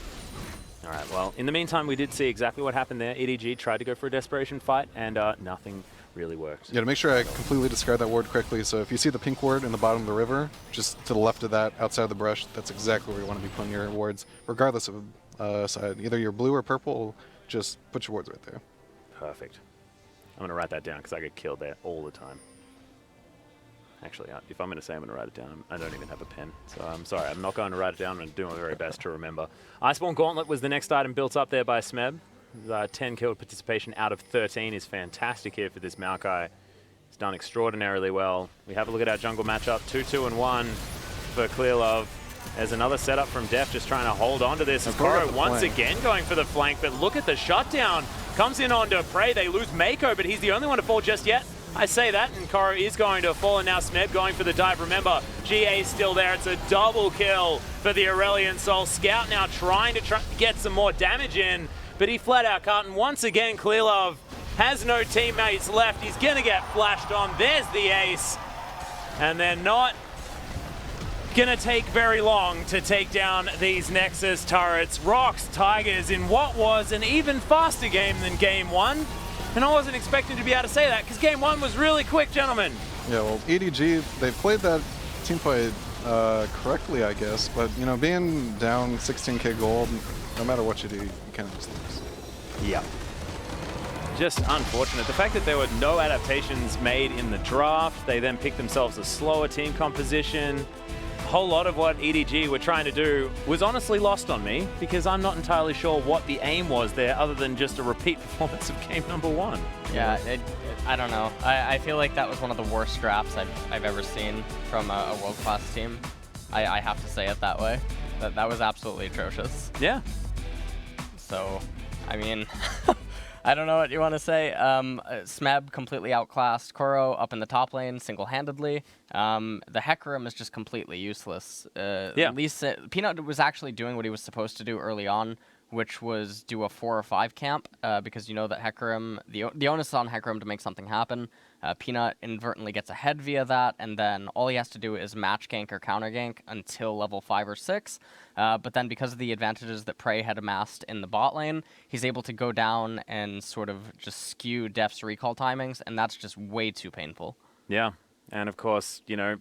All right, well, in the meantime, we did see exactly what happened there. EDG tried to go for a desperation fight, and nothing really worked. Yeah, to make sure I completely describe that ward correctly, so if you see the pink ward in the bottom of the river, just to the left of that, outside of the brush, that's exactly where you want to be putting your wards, regardless of side. Either you're blue or purple, just put your wards right there. Perfect. I'm going to write that down because I get killed there all the time. Actually, if I'm going to say I'm going to write it down, I don't even have a pen. So I'm sorry, I'm not going to write it down. I'm going to do my very best to remember. Iceborne Gauntlet was the next item built up there by Smeb. 10 kill participation out of 13 is fantastic here for this Maokai. He's done extraordinarily well. We have a look at our jungle matchup. 2-2-1 for Clearlove. There's another setup from Def just trying to hold on to this. Koro once again going for the flank, but look at the shutdown. Comes in onto Prey. They lose Mako, but he's the only one to fall just yet. I say that, and Koro is going to fall, and now Smeb going for the dive. Remember, GA is still there. It's a double kill for the Aurelion Soul. Scout now trying to get some more damage in, but he flat out can't. And once again, Clearlove has no teammates left. He's going to get flashed on. There's the ace. And they're not going to take very long to take down these Nexus turrets. Rocks, Tigers in what was an even faster game than Game 1. And I wasn't expecting to be able to say that because Game 1 was really quick, gentlemen. Yeah, well, EDG, they played that team fight correctly, I guess. But, you know, being down 16k gold, no matter what you do, you can't just lose. Yeah. Just unfortunate. The fact that there were no adaptations made in the draft, they then picked themselves a slower team composition. A whole lot of what EDG were trying to do was honestly lost on me because I'm not entirely sure what the aim was there other than just a repeat performance of game number 1. Yeah, I don't know. I feel like that was one of the worst drafts I've ever seen from a world-class team. I have to say it that way. That was absolutely atrocious. Yeah. So, I mean, I don't know what you want to say. Smeb completely outclassed Koro up in the top lane single-handedly. The Hecarim is just completely useless. Yeah. Peanut was actually doing what he was supposed to do early on, which was do a 4 or 5 camp, because you know that Hecarim, the onus is on Hecarim to make something happen. Peanut inadvertently gets ahead via that, and then all he has to do is match gank or counter gank until level 5 or 6. But then because of the advantages that Prey had amassed in the bot lane, he's able to go down and sort of just skew Def's recall timings, and that's just way too painful. Yeah, and of course, you know,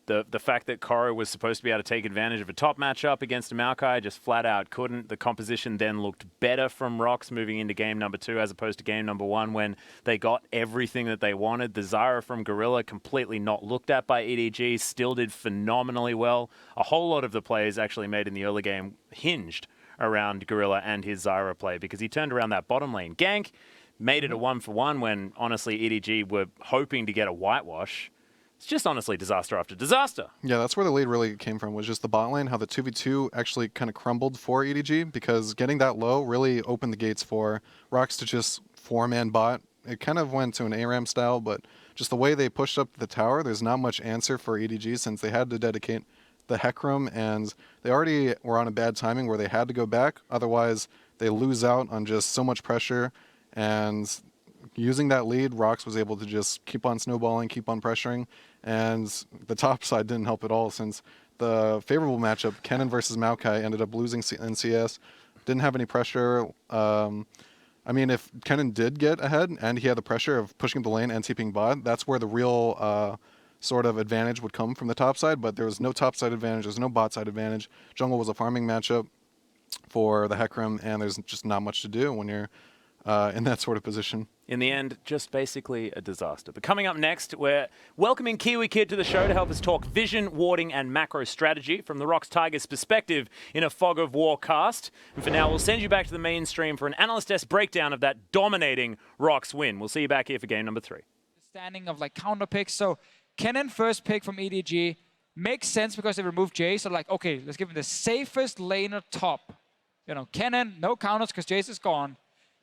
the fact that Koro was supposed to be able to take advantage of a top matchup against a Maokai just flat out couldn't. The composition then looked better from Rocks moving into game number 2 as opposed to game number 1 when they got everything that they wanted. The Zyra from Gorilla completely not looked at by EDG, still did phenomenally well. A whole lot of the plays actually made in the early game hinged around Gorilla and his Zyra play because he turned around that bottom lane gank, made it a 1-for-1 when honestly EDG were hoping to get a whitewash. It's just honestly disaster after disaster. Yeah, that's where the lead really came from, was just the bot lane, how the 2v2 actually kind of crumbled for EDG, because getting that low really opened the gates for Rocks to just 4-man bot. It kind of went to an ARAM style, but just the way they pushed up the tower, there's not much answer for EDG since they had to dedicate the Hecarim, and they already were on a bad timing where they had to go back. Otherwise, they lose out on just so much pressure, and using that lead, Rocks was able to just keep on snowballing, keep on pressuring, and the top side didn't help at all since the favorable matchup, Kennen versus Maokai, ended up losing NCS, didn't have any pressure. I mean, if Kennen did get ahead and he had the pressure of pushing the lane and TPing bot, that's where the real sort of advantage would come from the top side, but there was no top side advantage, there's no bot side advantage. Jungle was a farming matchup for the Hecarim, and there's just not much to do when you're in that sort of position. In the end, just basically a disaster. But coming up next, we're welcoming Kiwi Kid to the show to help us talk vision, warding, and macro strategy from the Rocks Tigers perspective in a Fog of War cast. And for now, we'll send you back to the mainstream for an analyst desk breakdown of that dominating Rocks win. We'll see you back here for game number 3. Standing of like counter picks. So Kennen first pick from EDG makes sense because they removed Jace. So like, okay, let's give him the safest laner top. You know, Kennen, no counters because Jace is gone.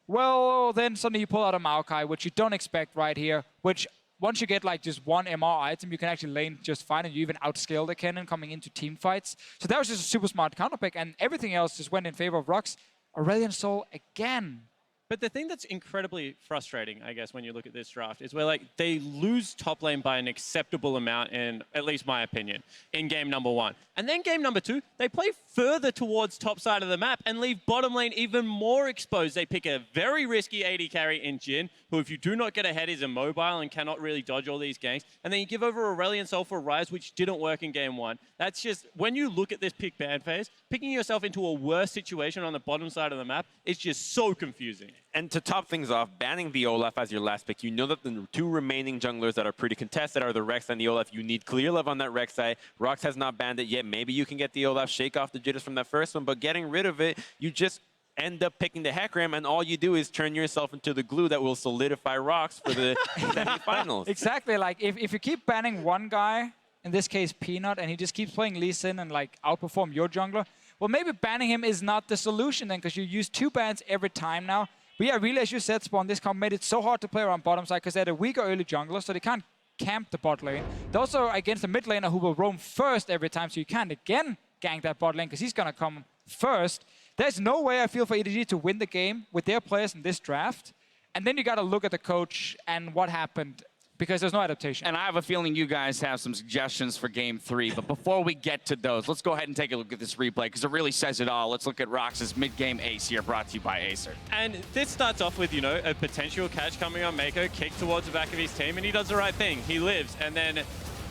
Well, then suddenly you pull out a Maokai, which you don't expect right here, which once you get like just one MR item, you can actually lane just fine, and you even outscale the Kennen coming into team fights. So that was just a super smart counter pick, and everything else just went in favor of Rocks. Aurelion Soul again. But the thing that's incredibly frustrating, I guess, when you look at this draft is where like they lose top lane by an acceptable amount, in at least my opinion, in game number 1. And then game number 2, they play further towards top side of the map and leave bottom lane even more exposed. They pick a very risky AD carry in Jhin, who if you do not get ahead is immobile and cannot really dodge all these ganks. And then you give over Aurelion Soul for Ryze, which didn't work in game 1. That's just, when you look at this pick ban phase, picking yourself into a worse situation on the bottom side of the map is just so confusing. And to top things off, banning the Olaf as your last pick, you know that the two remaining junglers that are pretty contested are the Rex and the Olaf. You need Clearlove on that Rex side. Rox has not banned it yet. Maybe you can get the Olaf, shake off the jitters from that first one, but getting rid of it, you just end up picking the Hecarim, and all you do is turn yourself into the glue that will solidify Rox for the semifinals. Exactly. Like, if you keep banning one guy, in this case Peanut, and he just keeps playing Lee Sin and like outperform your jungler, well, maybe banning him is not the solution then, because you use 2 bans every time now. But yeah, really, as you said, Spawn, this comp made it so hard to play around bottom side because they're a weaker early jungler, so they can't camp the bot lane. They're also against a mid laner who will roam first every time, so you can't again gank that bot lane because he's going to come first. There's no way, I feel, for EDG to win the game with their players in this draft. And then you got to look at the coach and what happened, because there's no adaptation. And I have a feeling you guys have some suggestions for Game 3. But before we get to those, let's go ahead and take a look at this replay, because it really says it all. Let's look at Rox's mid-game ace here, brought to you by Acer. And this starts off with, you know, a potential catch coming on Mako, kick towards the back of his team, and he does the right thing. He lives, and then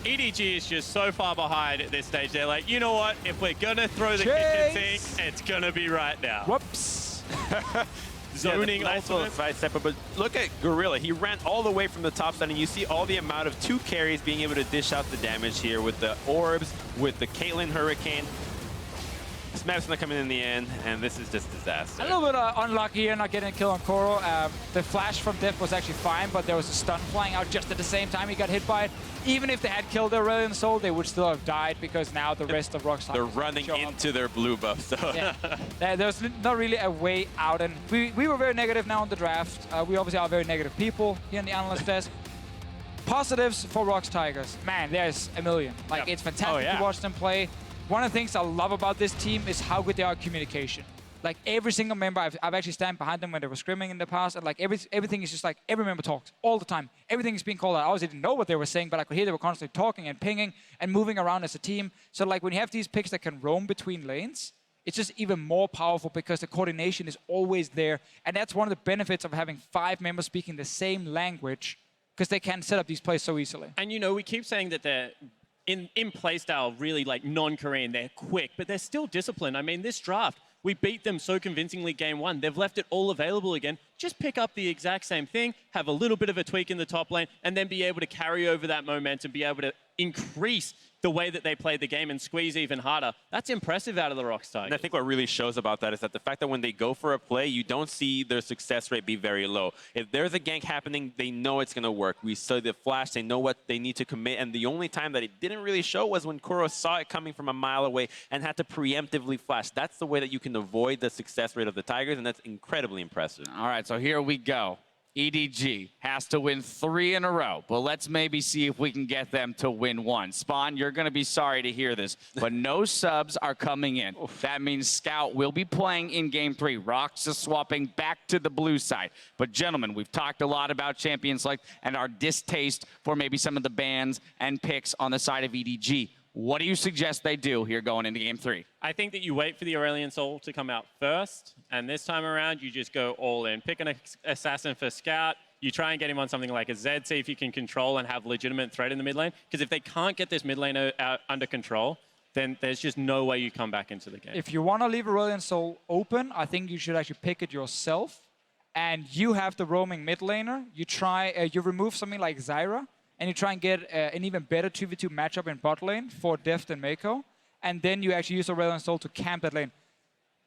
EDG is just so far behind at this stage. They're like, you know what? If we're going to throw the kitchen sink, it's going to be right now. Whoops. Zoning nice little ultimate. side stepper, but look at Gorilla. He ran all the way from the top side, and you see all the amount of 2 carries being able to dish out the damage here with the orbs, with the Caitlyn Hurricane. Smap's not coming in the end, and this is just disaster. A little bit unlucky here, not getting a kill on Koro. The flash from Def was actually fine, but there was a stun flying out just at the same time he got hit by it. Even if they had killed their Aurelion Soul, they would still have died, because now the rest of Rock's They're running into their blue buff, so... Yeah. There's not really a way out, and we were very negative now on the draft. We obviously are very negative people here in the analyst desk. Positives for Rock's Tigers. Man, there's a million. Like, it's fantastic to watch them play. One of the things I love about this team is how good they are at communication. Like, every single member, I've actually stand behind them when they were scrimming in the past, and like everything is just like, every member talks all the time. Everything is being called out. I obviously didn't know what they were saying, but I could hear they were constantly talking and pinging and moving around as a team. So like, when you have these picks that can roam between lanes, it's just even more powerful because the coordination is always there. And that's one of the benefits of having 5 members speaking the same language, because they can set up these plays so easily. And you know, we keep saying that they're in play style really like non-Korean. They're quick, but they're still disciplined. I mean, this draft, we beat them so convincingly game 1. They've left it all available again. Just pick up the exact same thing, have a little bit of a tweak in the top lane, and then be able to carry over that momentum, be able to increase the way that they play the game and squeeze even harder. That's impressive out of the Rox Tigers. And I think what really shows about that is that the fact that when they go for a play, you don't see their success rate be very low. If there's a gank happening, they know it's going to work. We saw the flash, they know what they need to commit, and the only time that it didn't really show was when Kuro saw it coming from a mile away and had to preemptively flash. That's the way that you can avoid the success rate of the Tigers, and that's incredibly impressive. All right, so here we go. EDG has to win 3 in a row, but let's maybe see if we can get them to win 1. Spawn, you're going to be sorry to hear this, but no subs are coming in. That means Scout will be playing in Game 3. Rox is swapping back to the blue side. But gentlemen, we've talked a lot about Champion Select and our distaste for maybe some of the bans and picks on the side of EDG. What do you suggest they do here going into Game 3? I think that you wait for the Aurelion Soul to come out first, and this time around, you just go all in. Pick an assassin for Scout. You try and get him on something like a Zed, see if you can control and have legitimate threat in the mid lane. Because if they can't get this mid lane out under control, then there's just no way you come back into the game. If you want to leave Aurelion Soul open, I think you should actually pick it yourself. And you have the roaming mid laner. You try, you remove something like Zyra, and you try and get an even better 2v2 matchup in bot lane for Deft and Mako. And then you actually use Aurelion Soul to camp that lane.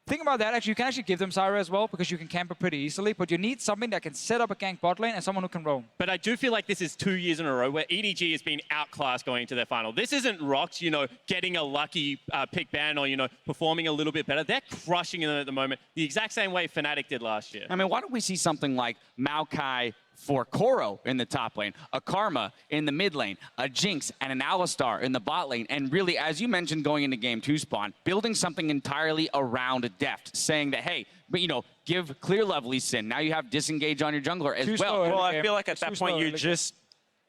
Think about that, actually, you can actually give them Zyra as well, because you can camp it pretty easily, but you need something that can set up a gank bot lane and someone who can roam. But I do feel like this is 2 years in a row where EDG has been outclassed going into their final. This isn't Rox, you know, getting a lucky pick ban or, you know, performing a little bit better. They're crushing them at the moment, the exact same way Fnatic did last year. I mean, why don't we see something like Maokai for Koro in the top lane, a Karma in the mid lane, a Jinx and an Alistar in the bot lane, and really, as you mentioned going into Game 2, Spawn, building something entirely around Deft, saying that, hey, but you know, give Clearlove Lee Sin. Now you have disengage on your jungler as well. Well, I feel like at that point you're just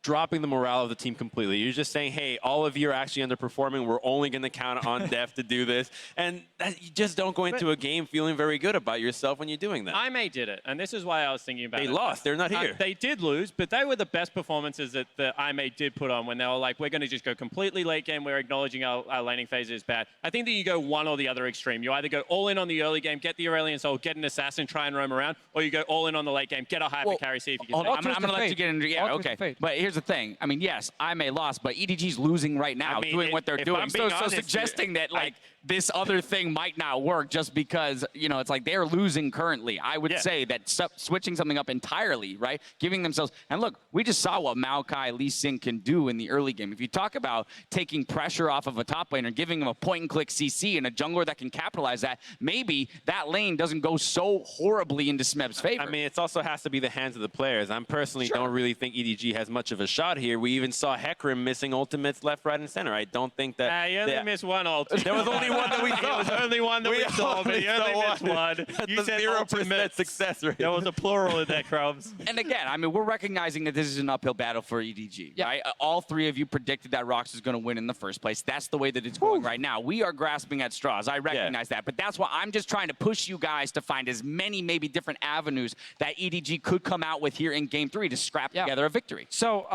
dropping the morale of the team completely. You're just saying, hey, all of you are actually underperforming. We're only going to count on Def to do this. And you just don't go into a game feeling very good about yourself when you're doing that. IMA did it, and this is why I was thinking about it. They lost. They're not here. They did lose, but they were the best performances that the IMA did put on when they were like, we're going to just go completely late game. We're acknowledging our laning phase is bad. I think that you go one or the other extreme. You either go all in on the early game, get the Aurelion Soul, get an assassin, try and roam around, or you go all in on the late game, get a hyper carry, see if you can. I'm going to let you get into All twisted fate. But here's the thing. I mean, yes, I may lost, but EDG's losing right now, doing what they're doing. So suggesting that like this other thing might not work just because it's like they're losing currently. I would say that switching something up entirely, right? Giving themselves and look, we just saw what Maokai Lee Sin can do in the early game. If you talk about taking pressure off of a top laner, giving them a point-and-click CC and a jungler that can capitalize that, maybe that lane doesn't go so horribly into Smeb's favor. I mean, it also has to be the hands of the players. I personally don't really think EDG has much of a shot here. We even saw Hecarim missing ultimates left, right, and center. I don't think that... you only missed one ultimate. There was only one that we saw. There was only one that we saw, but you only missed one. You said 0% success rate. There was a plural in there, Crumbs. And again, I mean, we're recognizing that this is an uphill battle for EDG, right? All three of you predicted that Rox is going to win in the first place. That's the way that it's going right now. We are grasping at straws. I recognize that. But that's why I'm just trying to push you guys to find as many maybe different avenues that EDG could come out with here in Game 3 to scrap together a victory. So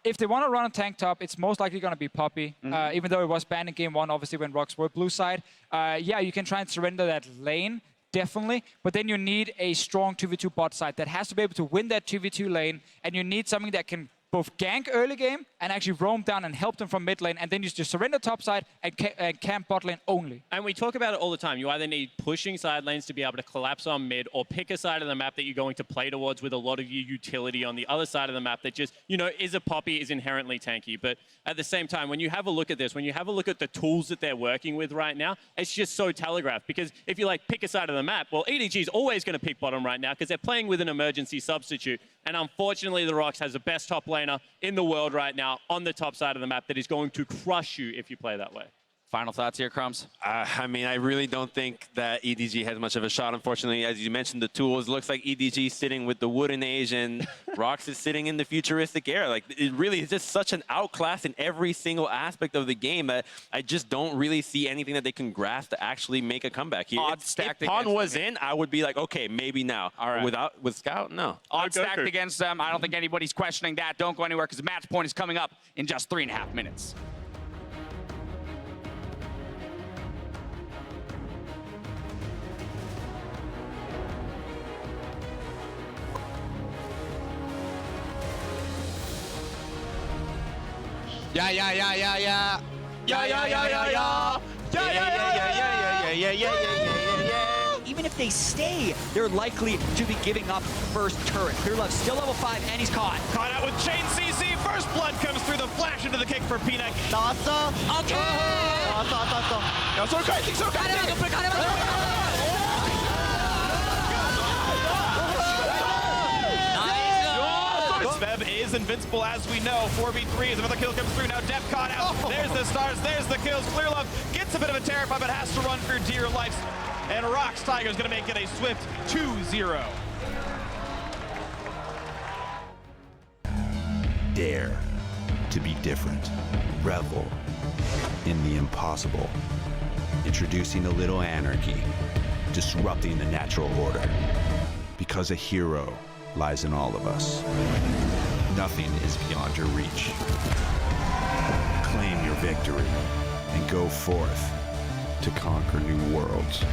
if they want to run a tank top, it's most likely going to be Poppy. Even though it was banned in Game 1, obviously, when Rox were blue side. Yeah, you can try and surrender that lane, definitely. But then you need a strong 2v2 bot side that has to be able to win that 2v2 lane. And you need something that can both gank early game and actually roam down and help them from mid lane, and then you just surrender top side and camp bot lane only. And we talk about it all the time. You either need pushing side lanes to be able to collapse on mid, or pick a side of the map that you're going to play towards with a lot of your utility on the other side of the map that just, is a Poppy, is inherently tanky. But at the same time, when you have a look at this, when you have a look at the tools that they're working with right now, it's just so telegraphed. Because if you pick a side of the map, well, EDG is always going to pick bottom right now because they're playing with an emergency substitute. And unfortunately, the Rox has the best top laner in the world right now on the top side of the map that is going to crush you if you play that way. Final thoughts here, Crumbs? I mean, I really don't think that EDG has much of a shot, unfortunately. As you mentioned, the tools, looks like EDG sitting with the wooden age and Rox is sitting in the futuristic era. Like, it really is just such an outclass in every single aspect of the game that I just don't really see anything that they can grasp to actually make a comeback here. If Pawn was in, I would be like, okay, maybe now. All right. With Scout, no. Odds stacked against them. I don't think anybody's questioning that. Don't go anywhere because the match point is coming up in just 3.5 minutes. Even if they stay, they're likely to be giving up first turret. Clearlove still level 5, and he's caught. Caught out with Chain CC. First blood comes through, the flash into the kick for Peanut. 나왔어. Okay. 나왔어. Sveb is invincible, as we know. 4v3 as another kill comes through. Now Def caught out. There's the stars, there's the kills. Clearlove gets a bit of a terrify, but has to run for dear life. And Rox Tiger's going to make it a swift 2-0. Dare to be different. Revel in the impossible. Introducing a little anarchy. Disrupting the natural order. Because a hero lies in all of us. Nothing is beyond your reach. Claim your victory and go forth to conquer new worlds.